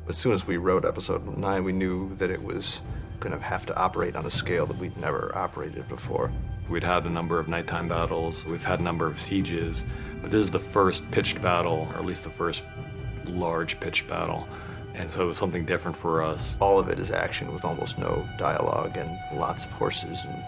As soon as we wrote episode 9, we knew that it was going to have to operate on a scale that we'd never operated before. We'd had a number of nighttime battles, we've had a number of sieges, but this is the first pitched battle, or at least the first large pitched battle. And so it was something different for us. All of it is action with almost no dialogue and lots of horses and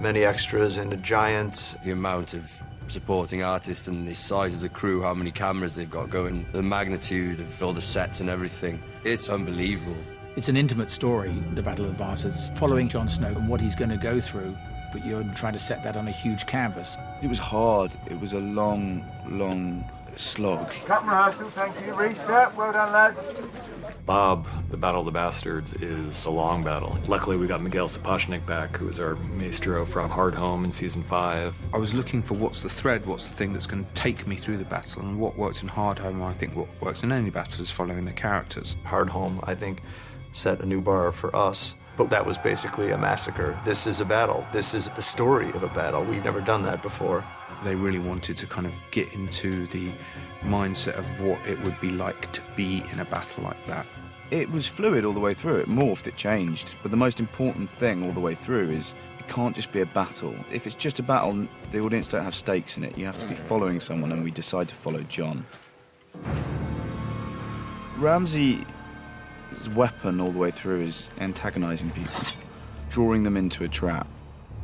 many extras and a giant. The amount of supporting artists and the size of the crew, how many cameras they've got going, the magnitude of all the sets and everything. It's unbelievable. It's an intimate story, the Battle of the Bastards, following Jon Snow and what he's going to go through, but you're trying to set that on a huge canvas. It was hard. It was a long, long slog. Cut rehearsal, thank you. Reset, well done, lads. Bob, the Battle of the Bastards, is a long battle. Luckily, we got Miguel Sapochnik back, who was our maestro from Hard Home in season 5. I was looking for what's the thread, what's the thing that's going to take me through the battle, and what works in Hard Home, and I think what works in any battle is following the characters. Hard Home, I think, set a new bar for us, but that was basically a massacre. This is a battle. This is the story of a battle. We've never done that before. They really wanted to kind of get into the mindset of what it would be like to be in a battle like that. It was fluid all the way through. It morphed, it changed. But the most important thing all the way through is it can't just be a battle. If it's just a battle, the audience don't have stakes in it. You have to be following someone, and we decide to follow Jon. Ramsay's weapon all the way through is antagonizing people, drawing them into a trap.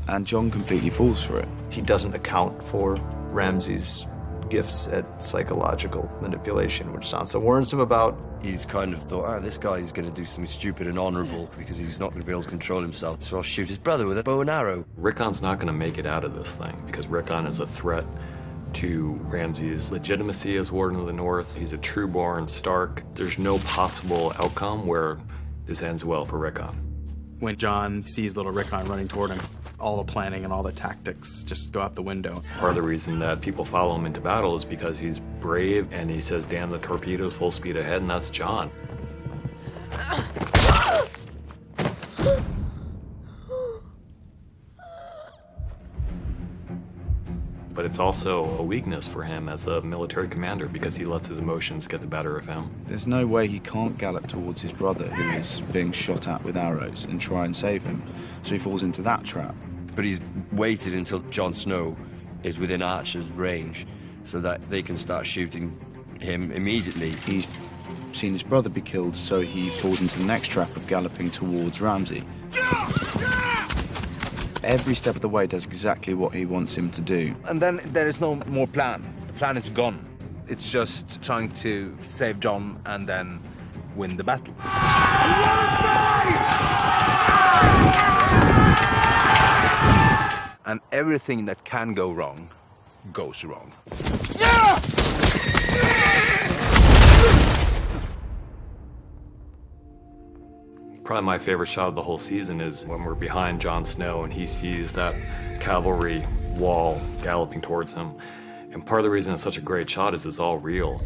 And Jon completely falls for it. He doesn't account for Ramsay's gifts at psychological manipulation, which Sorensen about. He's kind of thought, this guy is going to do something stupid and honourable because he's not going to be able to control himself, so I'll shoot his brother with a bow and arrow. Rickon's not going to make it out of this thing because Rickon is a threat to Ramsay's legitimacy as Warden of the North. He's a true-born Stark. There's no possible outcome where this ends well for Rickon. When Jon sees little Rickon running toward him, all the planning and all the tactics just go out the window. Part of the reason that people follow him into battle is because he's brave and he says, damn the torpedoes, full speed ahead, and that's Jon. But it's also a weakness for him as a military commander because he lets his emotions get the better of him. There's no way he can't gallop towards his brother who is being shot at with arrows and try and save him. So he falls into that trap. But he's waited until Jon Snow is within Archer's range so that they can start shooting him immediately. He's seen his brother be killed, so he falls into the next trap of galloping towards Ramsay. Every step of the way does exactly what he wants him to do. And then there is no more plan. The plan is gone. It's just trying to save Jon and then win the battle. And everything that can go wrong goes wrong. Probably my favorite shot of the whole season is when we're behind Jon Snow and he sees that cavalry wall galloping towards him. And part of the reason it's such a great shot is it's all real.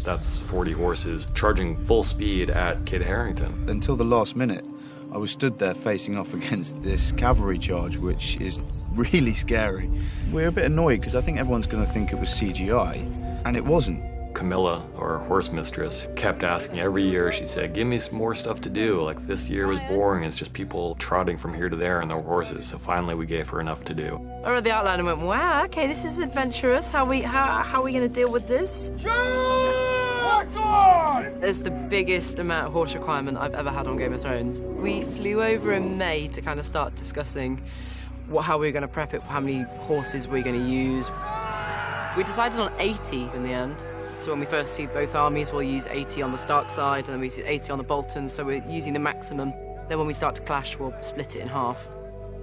That's 40 horses charging full speed at Kit Harington. Until the last minute, I was stood there facing off against this cavalry charge, which is really scary. We're a bit annoyed because I think everyone's going to think it was CGI, and it wasn't. Camilla, our horse mistress, kept asking every year. She said, give me some more stuff to do. Like, this year was boring. It's just people trotting from here to there on their horses. So finally we gave her enough to do. I read the outline and went, wow, okay, this is adventurous. How are we going to deal with this? There's the biggest amount of horse requirement I've ever had on Game of Thrones. We flew over in May to kind of start discussing how we were going to prep it, how many horses we're going to use. We decided on 80 in the end. So when we first see both armies, we'll use 80 on the Stark side, and then we see 80 on the Boltons, so we're using the maximum. Then when we start to clash, we'll split it in half.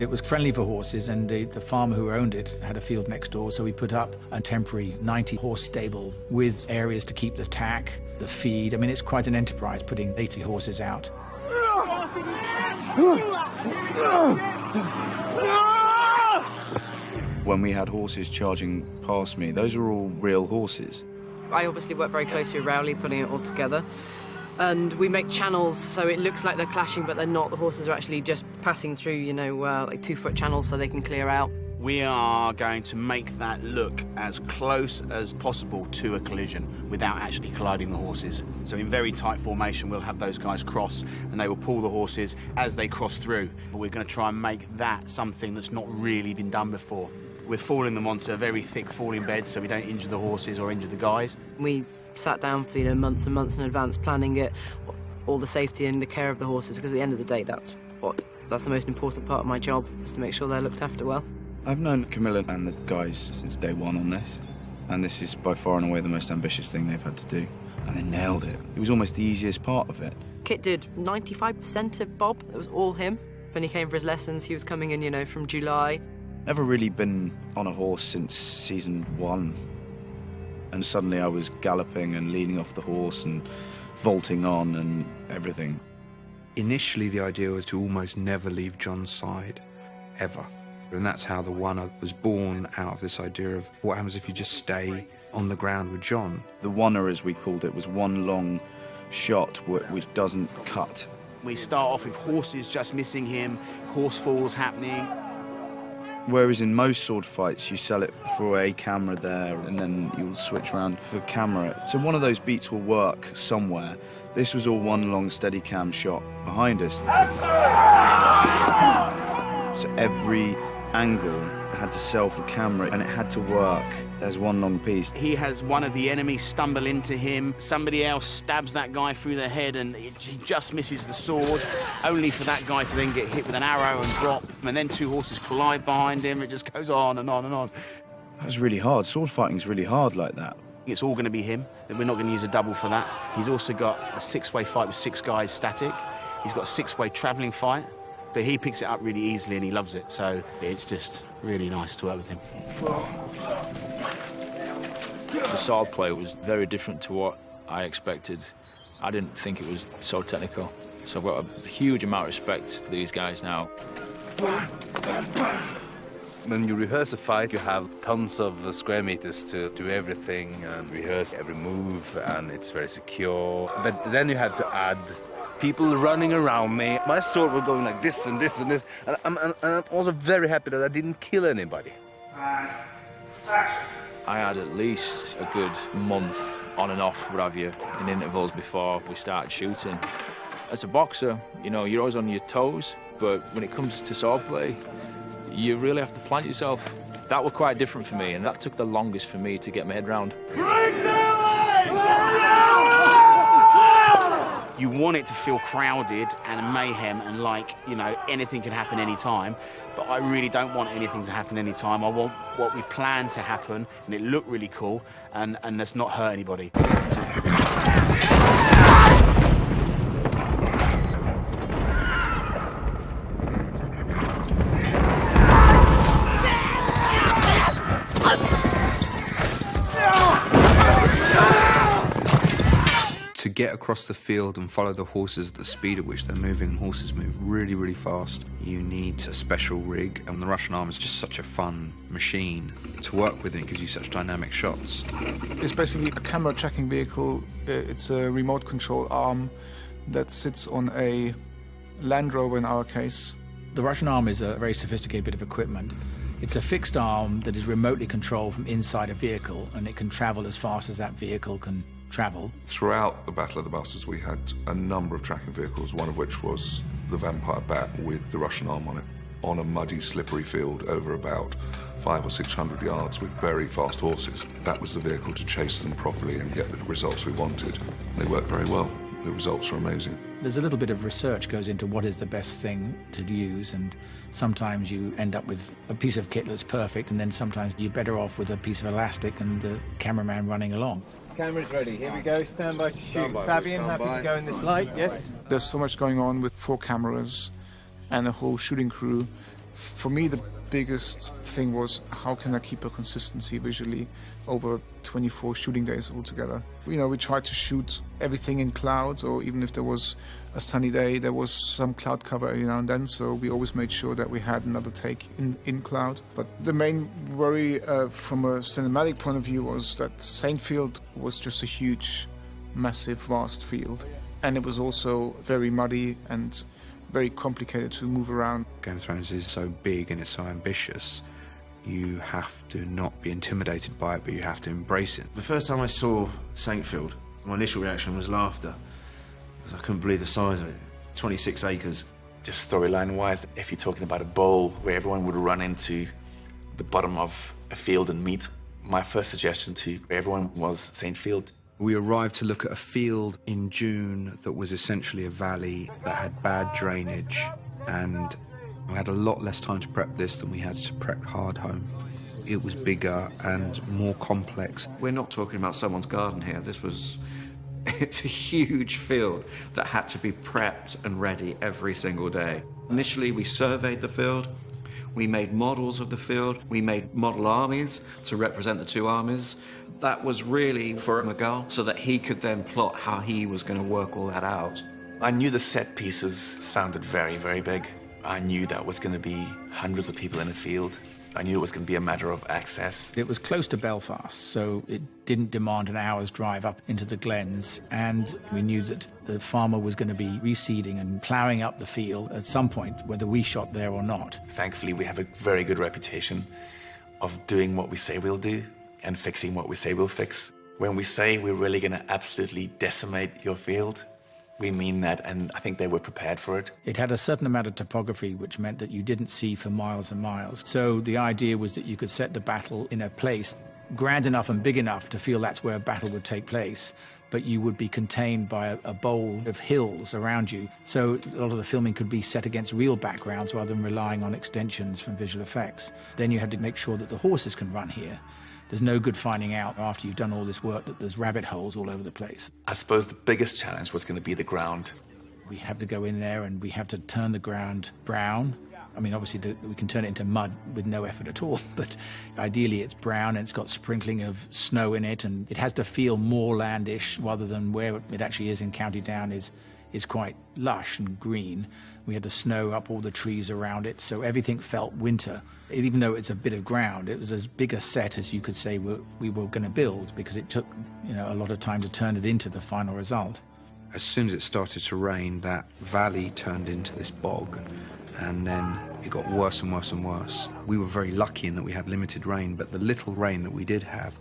It was friendly for horses, and the farmer who owned it had a field next door, so we put up a temporary 90-horse stable with areas to keep the tack, the feed. I mean, it's quite an enterprise putting 80 horses out. When we had horses charging past me, those were all real horses. I obviously work very closely with Rowley, putting it all together. And we make channels so it looks like they're clashing, but they're not. The horses are actually just passing through, like 2-foot channels so they can clear out. We are going to make that look as close as possible to a collision without actually colliding the horses. So in very tight formation, we'll have those guys cross and they will pull the horses as they cross through. But we're going to try and make that something that's not really been done before. We're falling them onto a very thick falling bed so we don't injure the horses or injure the guys. We sat down for months and months in advance planning it, all the safety and the care of the horses, because at the end of the day that's the most important part of my job, is to make sure they're looked after well. I've known Camilla and the guys since day one on this, and this is by far and away the most ambitious thing they've had to do, and they nailed it. It was almost the easiest part of it. Kit did 95% of Bob. It was all him. When he came for his lessons, he was coming in, from July. Never really been on a horse since season 1, and suddenly I was galloping and leaning off the horse and vaulting on and everything. Initially, the idea was to almost never leave John's side, ever. And that's how the Oneer was born, out of this idea of what happens if you just stay on the ground with John. The Oneer, as we called it, was one long shot which doesn't cut. We start off with horses just missing him, horse falls happening. Whereas in most sword fights, you sell it for a camera there, and then you'll switch around for camera. So one of those beats will work somewhere. This was all one long steady cam shot behind us. So every angle had to sell for camera, and it had to work as one long piece. He has one of the enemies stumble into him, somebody else stabs that guy through the head and he just misses the sword, only for that guy to then get hit with an arrow and drop, and then 2 horses collide behind him. It just goes on and on and on. That was really hard. Sword fighting's really hard like that. It's all going to be him. We're not going to use a double for that. He's also got a 6-way fight with 6 guys static. He's got a 6-way travelling fight. But he picks it up really easily and he loves it, so it's just really nice to work with him. The sword play was very different to what I expected. I didn't think it was so technical. So I've got a huge amount of respect for these guys now. When you rehearse a fight, you have tons of square meters to do everything and rehearse every move, and it's very secure. But then you have to add people running around me. My sword was going like this and this and this. And I'm also very happy that I didn't kill anybody. I had at least a good month on and off, what have you, in intervals before we started shooting. As a boxer, you're always on your toes, but when it comes to swordplay, you really have to plant yourself. That was quite different for me, and that took the longest for me to get my head round. You want it to feel crowded and mayhem and like, anything can happen any time. But I really don't want anything to happen any time. I want what we plan to happen and it look really cool and let's not hurt anybody. To get across the field and follow the horses at the speed at which they're moving, and horses move really, really fast, you need a special rig, and the Russian arm is just such a fun machine to work with, and it gives you such dynamic shots. It's basically a camera tracking vehicle. It's a remote control arm that sits on a Land Rover in our case. The Russian arm is a very sophisticated bit of equipment. It's a fixed arm that is remotely controlled from inside a vehicle, and it can travel as fast as that vehicle can travel. Throughout the Battle of the Bastards, we had a number of tracking vehicles, one of which was the Vampire Bat with the Russian arm on it, on a muddy, slippery field over about 500 or 600 yards with very fast horses. That was the vehicle to chase them properly and get the results we wanted. They worked very well. The results were amazing. There's a little bit of research goes into what is the best thing to use, and sometimes you end up with a piece of kit that's perfect, and then sometimes you're better off with a piece of elastic and the cameraman running along. Camera's ready. Here we go. Stand by to shoot. Fabian, happy to go in this light? Yes. There's so much going on with 4 cameras and a whole shooting crew. For me, the biggest thing was how can I keep a consistency visually over 24 shooting days altogether. We tried to shoot everything in clouds, or even if there was a sunny day, there was some cloud cover every now and then, so we always made sure that we had another take in cloud. But the main worry from a cinematic point of view was that Saintfield was just a huge, massive, vast field. And it was also very muddy and very complicated to move around. Game of Thrones is so big and it's so ambitious, You have to not be intimidated by it, but you have to embrace it. The first time I saw Saintfield, my initial reaction was laughter, because I couldn't believe the size of it. 26 acres. Just storyline-wise, if you're talking about a bowl where everyone would run into the bottom of a field and meet, my first suggestion to everyone was Saintfield. We arrived to look at a field in June that was essentially a valley that had bad drainage, and we had a lot less time to prep this than we had to prep Hardhome. It was bigger and more complex. We're not talking about someone's garden here. It's a huge field that had to be prepped and ready every single day. Initially, we surveyed the field. We made models of the field. We made model armies to represent the two armies. That was really for Miguel, so that he could then plot how he was going to work all that out. I knew the set pieces sounded very, very big. I knew that was going to be hundreds of people in a field. I knew it was going to be a matter of access. It was close to Belfast, so it didn't demand an hour's drive up into the glens, and we knew that the farmer was going to be reseeding and ploughing up the field at some point, whether we shot there or not. Thankfully, we have a very good reputation of doing what we say we'll do and fixing what we say we'll fix. When we say we're really going to absolutely decimate your field, we mean that, and I think they were prepared for it. It had a certain amount of topography, which meant that you didn't see for miles and miles. So the idea was that you could set the battle in a place grand enough and big enough to feel that's where a battle would take place, but you would be contained by a bowl of hills around you. So a lot of the filming could be set against real backgrounds rather than relying on extensions from visual effects. Then you had to make sure that the horses can run here. There's no good finding out after you've done all this work that there's rabbit holes all over the place. I suppose the biggest challenge was going to be the ground. We have to go in there and we have to turn the ground brown. I mean, obviously, we can turn it into mud with no effort at all, but ideally it's brown and it's got sprinkling of snow in it, and it has to feel more landish rather than where it actually is in County Down is quite lush and green. We had to snow up all the trees around it, so everything felt winter. Even though it's a bit of ground, it was as big a set as you could say we were going to build, because it took a lot of time to turn it into the final result. As soon as it started to rain, that valley turned into this bog, and then it got worse and worse and worse. We were very lucky in that we had limited rain, but the little rain that we did have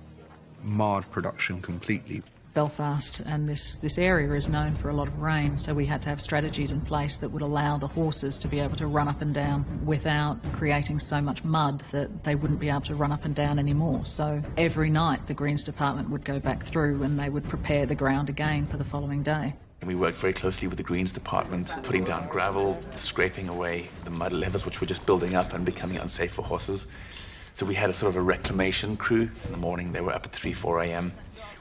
marred production completely. Belfast and this area is known for a lot of rain, so we had to have strategies in place that would allow the horses to be able to run up and down without creating so much mud that they wouldn't be able to run up and down anymore. So every night the Greens Department would go back through and they would prepare the ground again for the following day. We worked very closely with the Greens Department, putting down gravel, scraping away the mud levels which were just building up and becoming unsafe for horses. So we had a sort of a reclamation crew. In the morning they were up at 3, 4 a.m.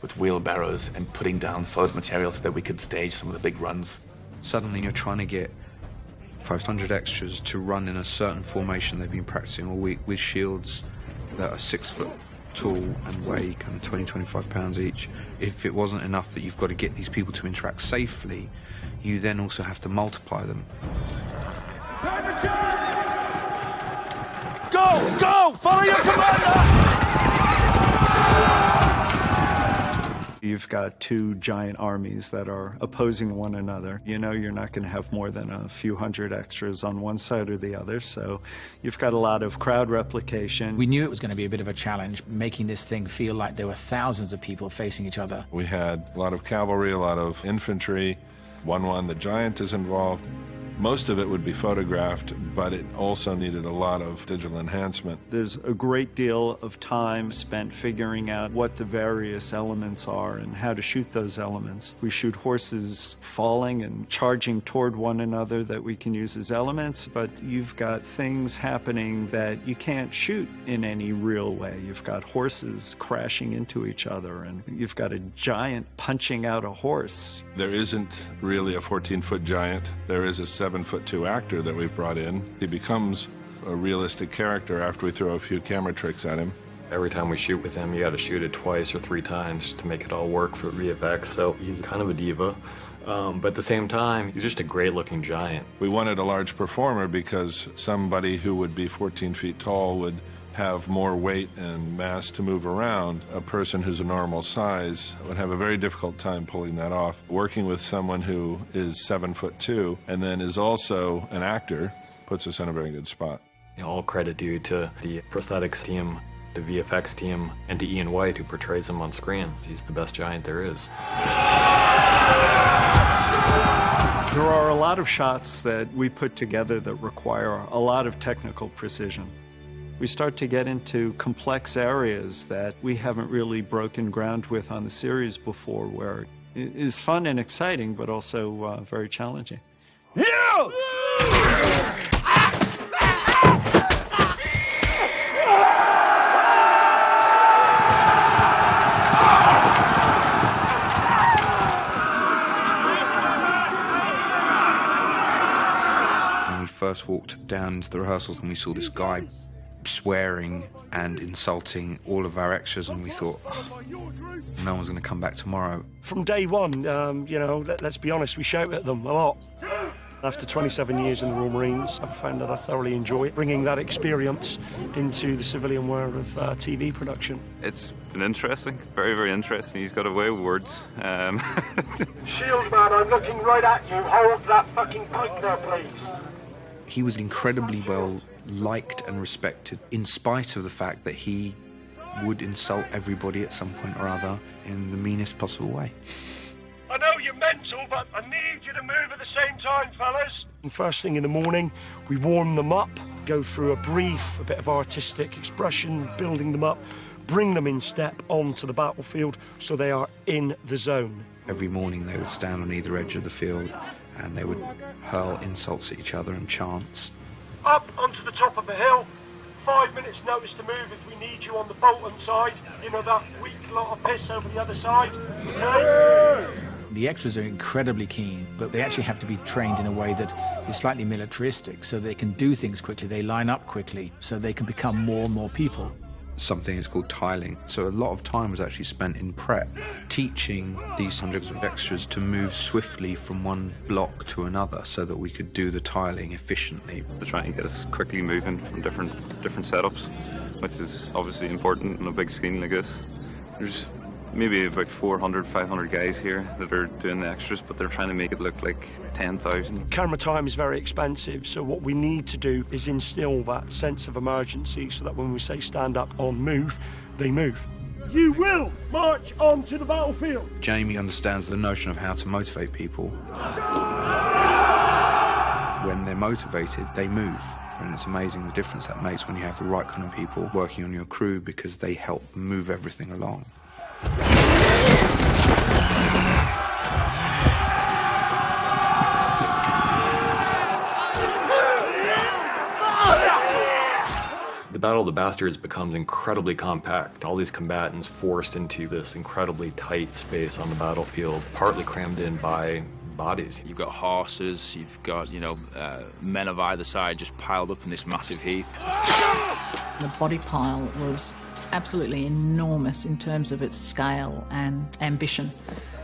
with wheelbarrows and putting down solid material so that we could stage some of the big runs. Suddenly you're trying to get 500 extras to run in a certain formation they've been practicing all week with shields that are 6 foot tall and weigh kind of 20, 25 pounds each. If it wasn't enough that you've got to get these people to interact safely, you then also have to multiply them. Go! Go! Follow your commander! You've got two giant armies that are opposing one another. You know you're not going to have more than a few hundred extras on one side or the other, so you've got a lot of crowd replication. We knew it was going to be a bit of a challenge, making this thing feel like there were thousands of people facing each other. We had a lot of cavalry, a lot of infantry. 1-1, the giant is involved. Most of it would be photographed, but it also needed a lot of digital enhancement. There's a great deal of time spent figuring out what the various elements are and how to shoot those elements. We shoot horses falling and charging toward one another that we can use as elements, but you've got things happening that you can't shoot in any real way. You've got horses crashing into each other, and you've got a giant punching out a horse. There isn't really a 14-foot giant. There is a 7'2" actor that we've brought in. He becomes a realistic character after we throw a few camera tricks at him. Every time we shoot with him, you got to shoot it 2 or 3 times just to make it all work for VFX. So he's kind of a diva, but at the same time, he's just a great-looking giant. We wanted a large performer because somebody who would be 14 feet tall would have more weight and mass to move around. A person who's a normal size would have a very difficult time pulling that off. Working with someone who is 7'2" and then is also an actor puts us in a very good spot. All credit due to the prosthetics team, the VFX team, and to Ian White, who portrays him on screen. He's the best giant there is. There are a lot of shots that we put together that require a lot of technical precision. We start to get into complex areas that we haven't really broken ground with on the series before, where it is fun and exciting, but also very challenging. When we first walked down to the rehearsals and we saw this guy swearing and insulting all of our extras, and we thought, oh, no one's going to come back tomorrow. From day one, let's be honest, we shout at them a lot. After 27 years in the Royal Marines, I've found that I thoroughly enjoy bringing that experience into the civilian world of TV production. It's been interesting, very, very interesting. He's got a way with words. Shield man, I'm looking right at you. Hold that fucking pike there, please. He was incredibly well liked and respected, in spite of the fact that he would insult everybody at some point or other in the meanest possible way. I know you're mental, but I need you to move at the same time, fellas. And first thing in the morning, we warm them up, go through a brief, a bit of artistic expression, building them up, bring them in step onto the battlefield so they are in the zone. Every morning they would stand on either edge of the field and they would hurl insults at each other and chants. Up onto the top of the hill. 5 minutes notice to move if we need you on the Bolton side. You know, that weak lot of piss over the other side. Okay? The extras are incredibly keen, but they actually have to be trained in a way that is slightly militaristic, so they can do things quickly, they line up quickly, so they can become more and more people. Something is called tiling. So a lot of time was actually spent in prep, teaching these hundreds of extras to move swiftly from one block to another so that we could do the tiling efficiently. They're trying to get us quickly moving from different setups, which is obviously important on a big screen like this. There's maybe about 400, 500 guys here that are doing the extras, but they're trying to make it look like 10,000. Camera time is very expensive, so what we need to do is instill that sense of emergency so that when we say stand up on move, they move. You will march onto the battlefield. Jamie understands the notion of how to motivate people. When they're motivated, they move. And it's amazing the difference that makes when you have the right kind of people working on your crew, because they help move everything along. The Battle of the Bastards becomes incredibly compact. All these combatants forced into this incredibly tight space on the battlefield, partly crammed in by bodies. You've got horses, you've got, men of either side just piled up in this massive heap. The body pile was absolutely enormous in terms of its scale and ambition.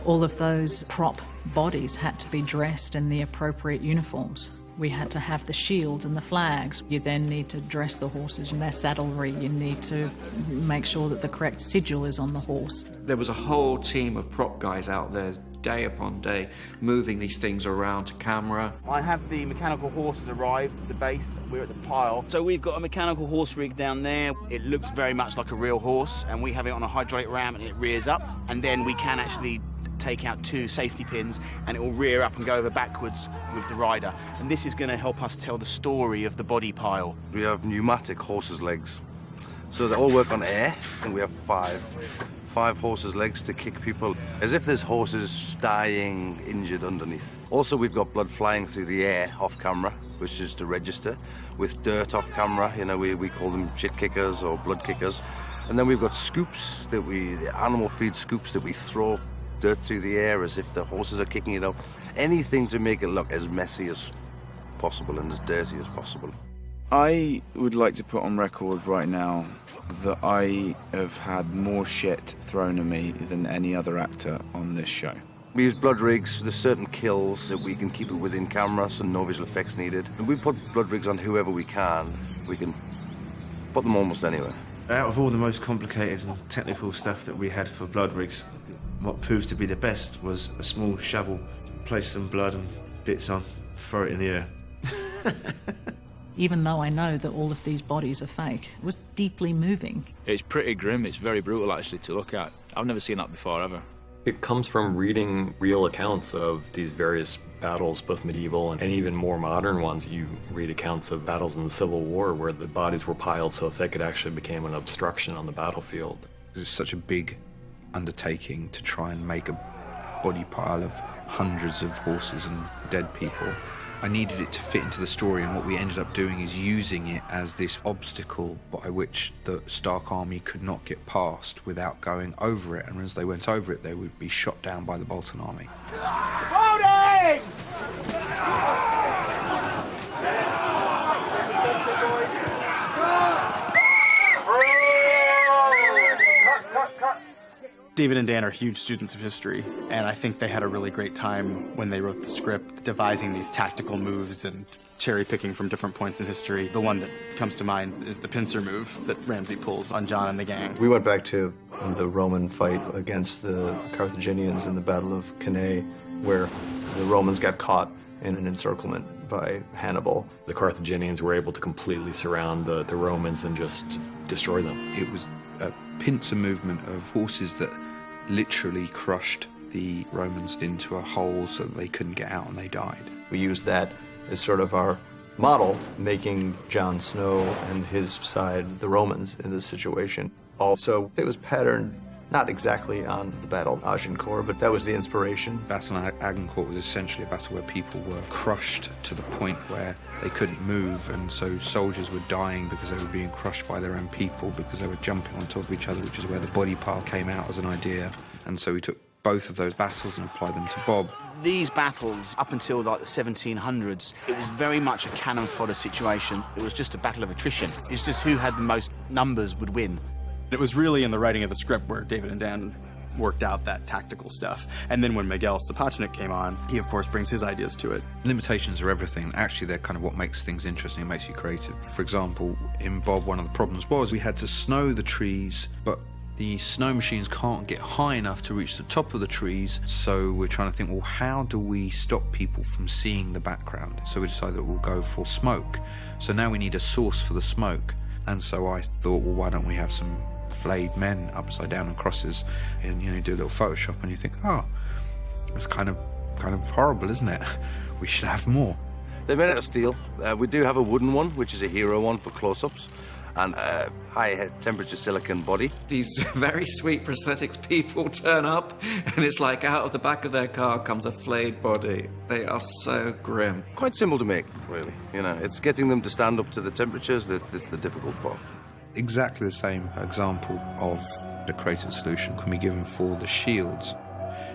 All of those prop bodies had to be dressed in the appropriate uniforms. We had to have the shields and the flags. You then need to dress the horses in their saddlery. You need to make sure that the correct sigil is on the horse. There was a whole team of prop guys out there, day upon day, moving these things around to camera. I have the mechanical horses arrived at the base. We're at the pile. So we've got a mechanical horse rig down there. It looks very much like a real horse, and we have it on a hydraulic ram and it rears up. And then we can actually take out 2 safety pins and it will rear up and go over backwards with the rider. And this is going to help us tell the story of the body pile. We have pneumatic horses' legs. So they all work on air, and we have 5 horses' legs to kick people, as if there's horses dying, injured underneath. Also, we've got blood flying through the air off camera, which is to register, with dirt off camera. We call them shit kickers or blood kickers. And then we've got scoops the animal feed scoops that we throw dirt through the air as if the horses are kicking it up. Anything to make it look as messy as possible and as dirty as possible. I would like to put on record right now that I have had more shit thrown at me than any other actor on this show. We use blood rigs. There's certain kills that we can keep it within camera, so no visual effects needed. And we put blood rigs on whoever we can. We can put them almost anywhere. Out of all the most complicated and technical stuff that we had for blood rigs, what proved to be the best was a small shovel, place some blood and bits on, throw it in the air. even though I know that all of these bodies are fake. It was deeply moving. It's pretty grim. It's very brutal, actually, to look at. I've never seen that before, ever. It comes from reading real accounts of these various battles, both medieval and even more modern ones. You read accounts of battles in the Civil War where the bodies were piled so thick it actually became an obstruction on the battlefield. It's such a big undertaking to try and make a body pile of hundreds of horses and dead people. I needed it to fit into the story, and what we ended up doing is using it as this obstacle by which the Stark army could not get past without going over it, and as they went over it they would be shot down by the Bolton army. Loading! David and Dan are huge students of history, and I think they had a really great time when they wrote the script, devising these tactical moves and cherry-picking from different points in history. The one that comes to mind is the pincer move that Ramsay pulls on John and the gang. We went back to the Roman fight against the Carthaginians in the Battle of Cannae, where the Romans got caught in an encirclement by Hannibal. The Carthaginians were able to completely surround the Romans and just destroy them. It was a pincer movement of horses that literally crushed the Romans into a hole so that they couldn't get out and they died. We used that as sort of our model, making Jon Snow and his side the Romans in this situation. Also, it was patterned not exactly on the Battle of Agincourt, but that was the inspiration. Battle of Agincourt was essentially a battle where people were crushed to the point where they couldn't move, and so soldiers were dying because they were being crushed by their own people because they were jumping on top of each other, which is where the body pile came out as an idea. And so we took both of those battles and applied them to Bob. These battles, up until like the 1700s, it was very much a cannon fodder situation. It was just a battle of attrition. It's just who had the most numbers would win. It was really in the writing of the script where David and Dan worked out that tactical stuff. And then when Miguel Sapochnik came on, he of course brings his ideas to it. Limitations are everything. Actually, they're kind of what makes things interesting and makes you creative. For example, in Bob, one of the problems was we had to snow the trees, but the snow machines can't get high enough to reach the top of the trees, so we're trying to think, well, how do we stop people from seeing the background? So we decided that we'll go for smoke. So now we need a source for the smoke. And so I thought, well, why don't we have some flayed men upside down on crosses and, you know, do a little Photoshop, and you think, oh, it's kind of horrible, isn't it? We should have more. They're made out of steel. We do have a wooden one, which is a hero one for close-ups, and a high temperature silicon body. These very sweet prosthetics people turn up, and it's like out of the back of their car comes a flayed body. They are so grim. Quite simple to make, really. You know, it's getting them to stand up to the temperatures that's the difficult part. Exactly the same example of the created solution can be given for the shields.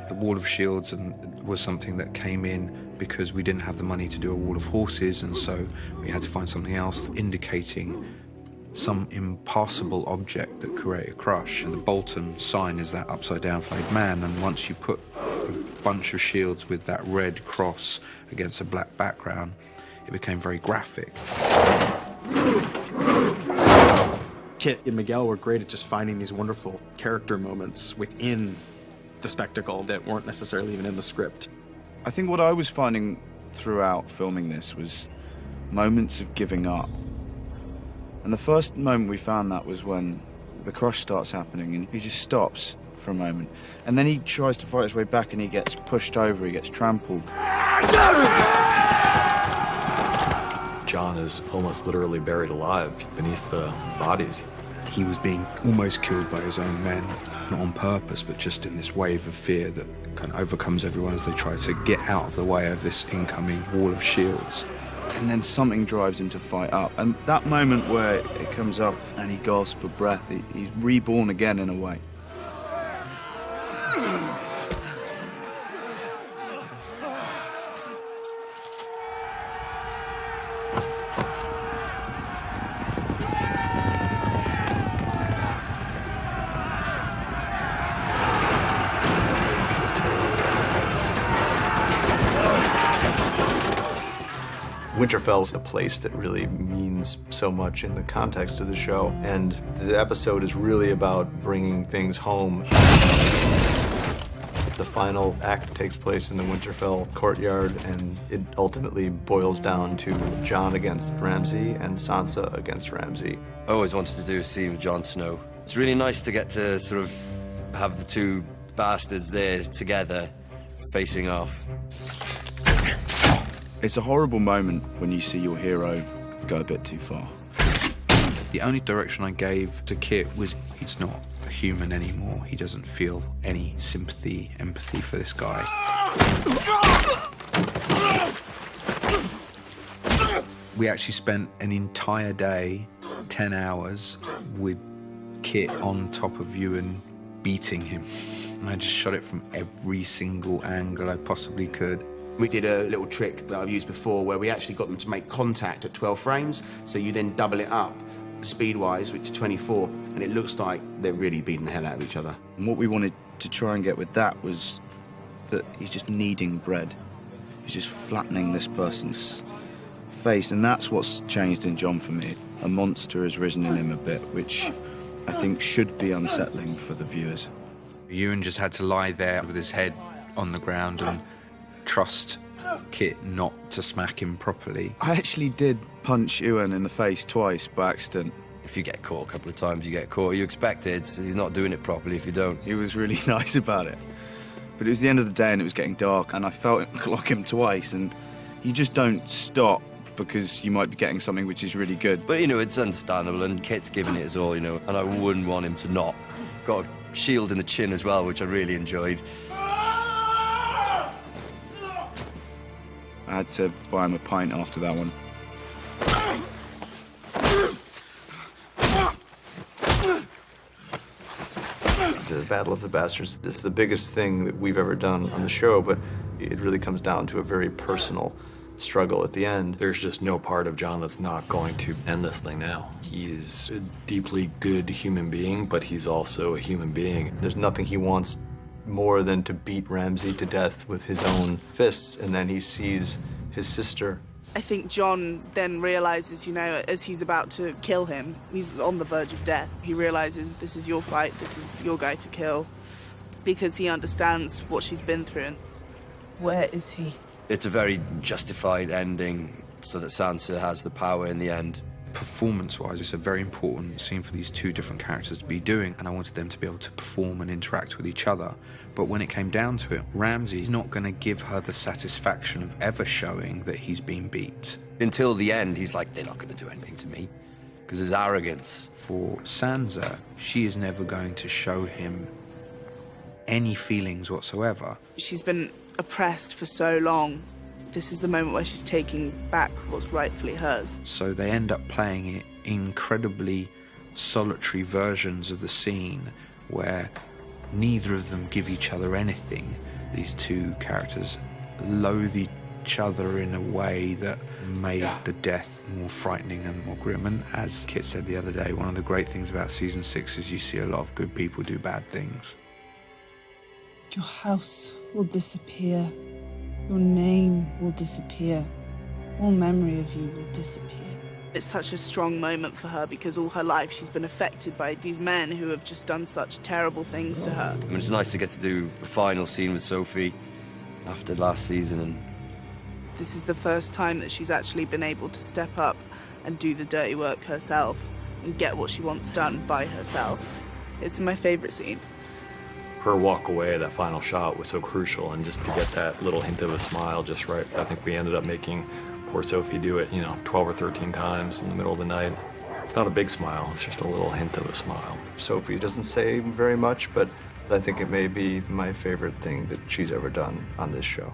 The wall of shields was something that came in because we didn't have the money to do a wall of horses, and so we had to find something else indicating some impassable object that created a crush. And the Bolton sign is that upside down flayed man, and once you put a bunch of shields with that red cross against a black background, it became very graphic. Kit and Miguel were great at just finding these wonderful character moments within the spectacle that weren't necessarily even in the script. I think what I was finding throughout filming this was moments of giving up. And the first moment we found that was when the crush starts happening and he just stops for a moment. And then he tries to fight his way back and he gets pushed over, he gets trampled. John is almost literally buried alive beneath the bodies. He was being almost killed by his own men, not on purpose, but just in this wave of fear that kind of overcomes everyone as they try to get out of the way of this incoming wall of shields. And then something drives him to fight up. And that moment where it comes up and he gasps for breath, he's reborn again in a way. Winterfell's a place that really means so much in the context of the show, and the episode is really about bringing things home. The final act takes place in the Winterfell courtyard, and it ultimately boils down to Jon against Ramsay and Sansa against Ramsay. I always wanted to do a scene with Jon Snow. It's really nice to get to sort of have the two bastards there together, facing off. It's a horrible moment when you see your hero go a bit too far. The only direction I gave to Kit was he's not a human anymore. He doesn't feel any sympathy, empathy for this guy. We actually spent an entire day, 10 hours, with Kit on top of Ewan, beating him. And I just shot it from every single angle I possibly could. We did a little trick that I've used before where we actually got them to make contact at 12 frames, so you then double it up speed-wise, which is 24, and it looks like they're really beating the hell out of each other. And what we wanted to try and get with that was that he's just kneading bread. He's just flattening this person's face, and that's what's changed in Jon for me. A monster has risen in him a bit, which I think should be unsettling for the viewers. Ewan just had to lie there with his head on the ground and trust Kit not to smack him properly. I actually did punch Ewan in the face twice by accident. If you get caught a couple of times, you get caught. You expect it. He's not doing it properly if you don't. He was really nice about it. But it was the end of the day and it was getting dark, and I felt it clock him twice, and you just don't stop because you might be getting something which is really good. But, you know, it's understandable, and Kit's giving it his all, you know, and I wouldn't want him to not. Got a shield in the chin as well, which I really enjoyed. I had to buy him a pint after that one. The Battle of the Bastards is the biggest thing that we've ever done on the show, but it really comes down to a very personal struggle at the end. There's just no part of Jon that's not going to end this thing now. He is a deeply good human being, but he's also a human being. There's nothing he wants more than to beat Ramsay to death with his own fists, and then he sees his sister. I think Jon then realizes, you know, as he's about to kill him, he's on the verge of death. He realizes this is your fight, this is your guy to kill, because he understands what she's been through. Where is he? It's a very justified ending so that Sansa has the power in the end. Performance-wise, it's a very important scene for these two different characters to be doing, and I wanted them to be able to perform and interact with each other. But when it came down to it, Ramsay's not going to give her the satisfaction of ever showing that he's been beat. Until the end, he's like, they're not going to do anything to me, because his arrogance. For Sansa, she is never going to show him any feelings whatsoever. She's been oppressed for so long. This is the moment where she's taking back what's rightfully hers. So they end up playing it incredibly solitary versions of the scene where neither of them give each other anything. These two characters loathe each other in a way that made the death more frightening and more grim. And as Kit said the other day, one of the great things about season 6 is you see a lot of good people do bad things. Your house will disappear. Your name will disappear. All memory of you will disappear. It's such a strong moment for her because all her life she's been affected by these men who have just done such terrible things to her. I mean, it's nice to get to do a final scene with Sophie after last season. And this is the first time that she's actually been able to step up and do the dirty work herself and get what she wants done by herself. It's my favourite scene. Her walk away, that final shot, was so crucial, and just to get that little hint of a smile just right. I think we ended up making poor Sophie do it, 12 or 13 times in the middle of the night. It's not a big smile, it's just a little hint of a smile. Sophie doesn't say very much, but I think it may be my favorite thing that she's ever done on this show.